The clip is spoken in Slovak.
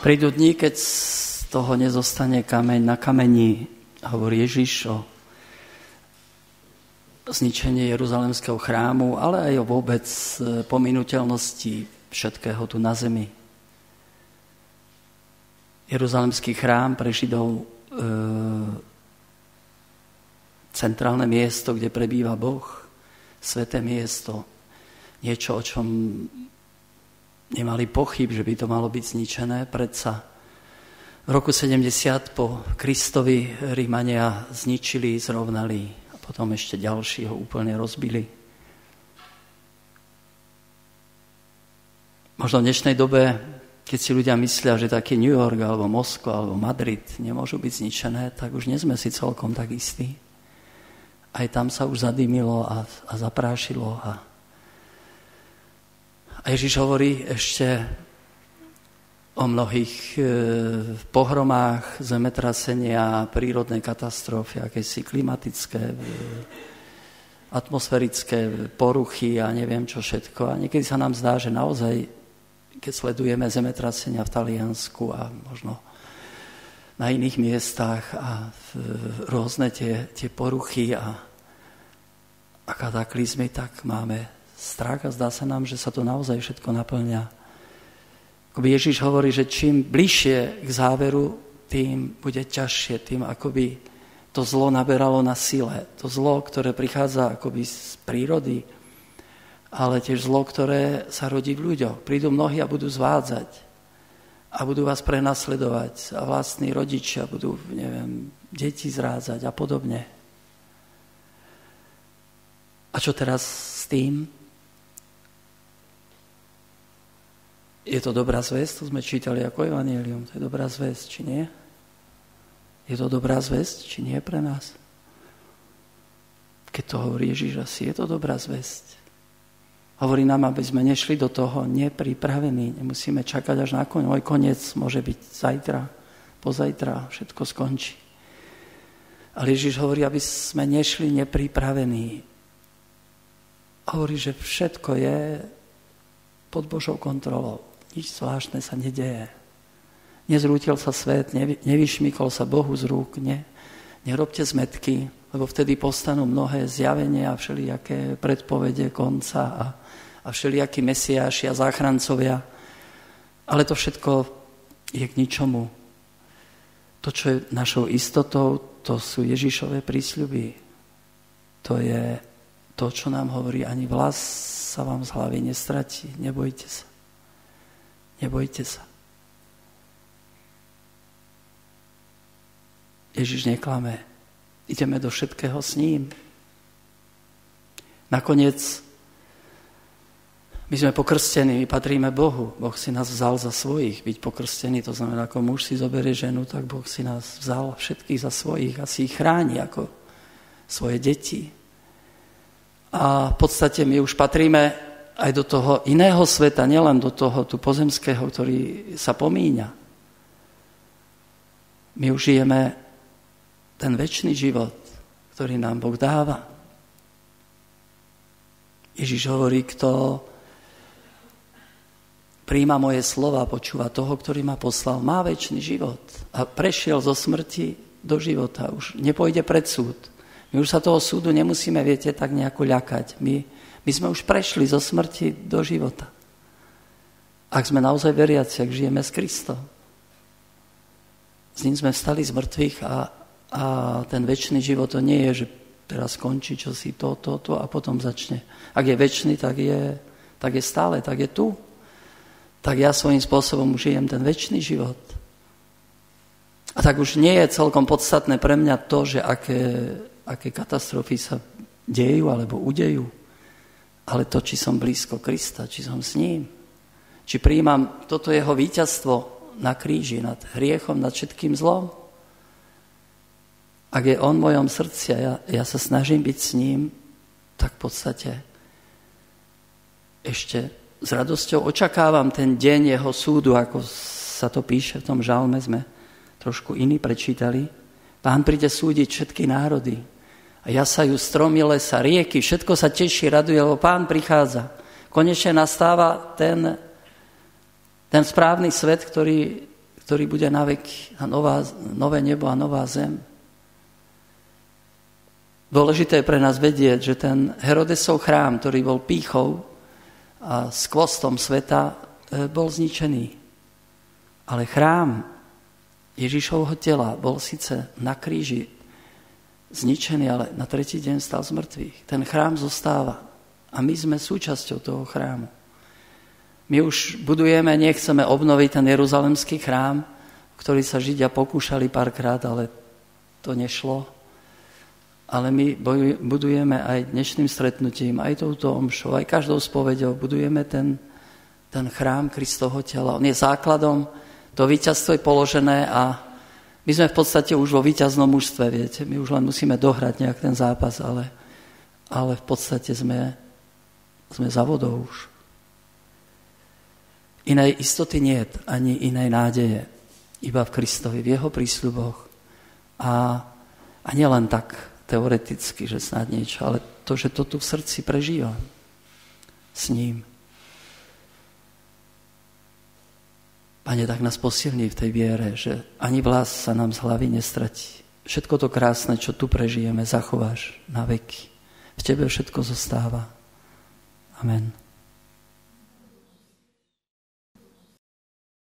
Prídu dni, keď z toho nezostane kameň na kameni, hovorí Ježiš o zničení Jeruzalemského chrámu, ale aj o vôbec pominuteľnosti všetkého tu na zemi. Jeruzalemský chrám pre Židov centrálne miesto, kde prebýva Boh, sväté miesto, niečo, o čom nemali pochyb, že by to malo byť zničené. Predsa v roku 70 po Kristovi Rímania zničili, zrovnali a potom ešte ďalší ho úplne rozbili. Možno v dnešnej dobe, keď si ľudia myslia, že taký New York, alebo Moskva, alebo Madrid nemôžu byť zničené, tak už nie sme si celkom tak istí. Aj tam sa už zadýmilo a zaprášilo. A Ježiš hovorí ešte o mnohých pohromách, zemetrasenia, prírodné katastrofy, akési klimatické, atmosférické poruchy a neviem čo všetko. A niekedy sa nám zdá, že naozaj, keď sledujeme zemetrasenia v Taliansku a možno na iných miestach a rôzne tie poruchy a kataklizmy, tak máme strach a zdá sa nám, že sa to naozaj všetko naplňa. Akoby Ježiš hovorí, že čím bližšie k záveru, tým bude ťažšie, tým akoby to zlo naberalo na sile. To zlo, ktoré prichádza akoby z prírody, ale tiež zlo, ktoré sa rodí v ľuďoch. Prídu mnohí a budú zvádzať a budú vás prenasledovať a vlastní rodičia budú, neviem, deti zrádzať a podobne. A čo teraz s tým? Je to dobrá zvesť? To sme čítali ako evanjelium. To je dobrá zvesť, či nie? Je to dobrá zvesť, či nie pre nás? Keď to hovorí Ježiš, asi je to dobrá zvesť. Hovorí nám, aby sme nešli do toho nepripravení. Nemusíme čakať až na koniec. Môj koniec môže byť zajtra, pozajtra, všetko skončí. Ale Ježiš hovorí, aby sme nešli nepripravení. Hovorí, že všetko je pod Božou kontrolou. Nič zvláštne sa nedeje. Nezrútil sa svet, nevyšmykol sa Bohu z rúk, nerobte zmetky, lebo vtedy postanú mnohé zjavenia a všelijaké predpovede konca a všelijakí mesiáši a záchrancovia. Ale to všetko je k ničomu. To, čo je našou istotou, to sú Ježišové prísľuby. To je to, čo nám hovorí, ani vlas sa vám z hlavy nestratí. Nebojte sa. Nebojte sa. Ježiš neklame. Ideme do všetkého s ním. Nakoniec my sme pokrstení, my patríme Bohu. Boh si nás vzal za svojich. Byť pokrstený, to znamená, ako muž si zoberie ženu, tak Boh si nás vzal všetkých za svojich a si ich chráni ako svoje deti. A v podstate my už patríme aj do toho iného sveta, nielen do toho tu pozemského, ktorý sa pomíňa. My už žijeme ten večný život, ktorý nám Boh dáva. Ježiš hovorí, kto prijíma moje slova, počúva toho, ktorý ma poslal, má večný život. A prešiel zo smrti do života. Už nepôjde pred súd. My už sa toho súdu nemusíme, viete, tak nejako ľakať. My sme už prešli zo smrti do života. Ak sme naozaj veriaci, ak žijeme s Kristom. S ním sme vstali z mŕtvych a ten večný život to nie je, že teraz skončí čosi to a potom začne. Ak je večný, tak je stále, tak je tu. Tak ja svojím spôsobom žijem ten večný život. A tak už nie je celkom podstatné pre mňa to, že aké katastrofy sa dejú alebo udejú, ale to, či som blízko Krista, či som s ním, či prijímam toto jeho víťazstvo na kríži, nad hriechom, nad všetkým zlom. Ak je on v mojom srdci a ja sa snažím byť s ním, tak v podstate ešte s radosťou očakávam ten deň jeho súdu, ako sa to píše v tom žalme, sme trošku iný prečítali. Pán príde súdiť všetky národy. A jasajú stromy, lesa, rieky, všetko sa teší, raduje, lebo Pán prichádza. Konečne nastáva ten správny svet, ktorý bude na veky, nové nebo a nová zem. Dôležité je pre nás vedieť, že ten Herodesov chrám, ktorý bol pýchou a skvostom sveta, bol zničený. Ale chrám Ježišovho tela bol síce na kríži zničený, ale na tretí deň stal z mŕtvych. Ten chrám zostáva a my sme súčasťou toho chrámu. My už budujeme, nechceme obnoviť ten jeruzalemský chrám, ktorý sa Židia pokúšali párkrát, ale to nešlo. Ale my budujeme aj dnešným stretnutím, aj touto omšou, aj každou spoveďou, budujeme ten chrám Kristovho tela. On je základom, to víťazstvo je položené a my sme v podstate už vo víťaznom mužstve, viete. My už len musíme dohrať nejak ten zápas, ale v podstate sme za vodou už. Inej istoty niet, ani inej nádeje, iba v Kristovi, v jeho prísľuboch. A nielen tak teoreticky, že snad niečo, ale to, že to tu v srdci prežívam s ním. Pane, tak nás posilní v tej viere, že ani vlas sa nám z hlavy nestratí. Všetko to krásne, čo tu prežijeme, zachováš na veky. V tebe všetko zostáva. Amen.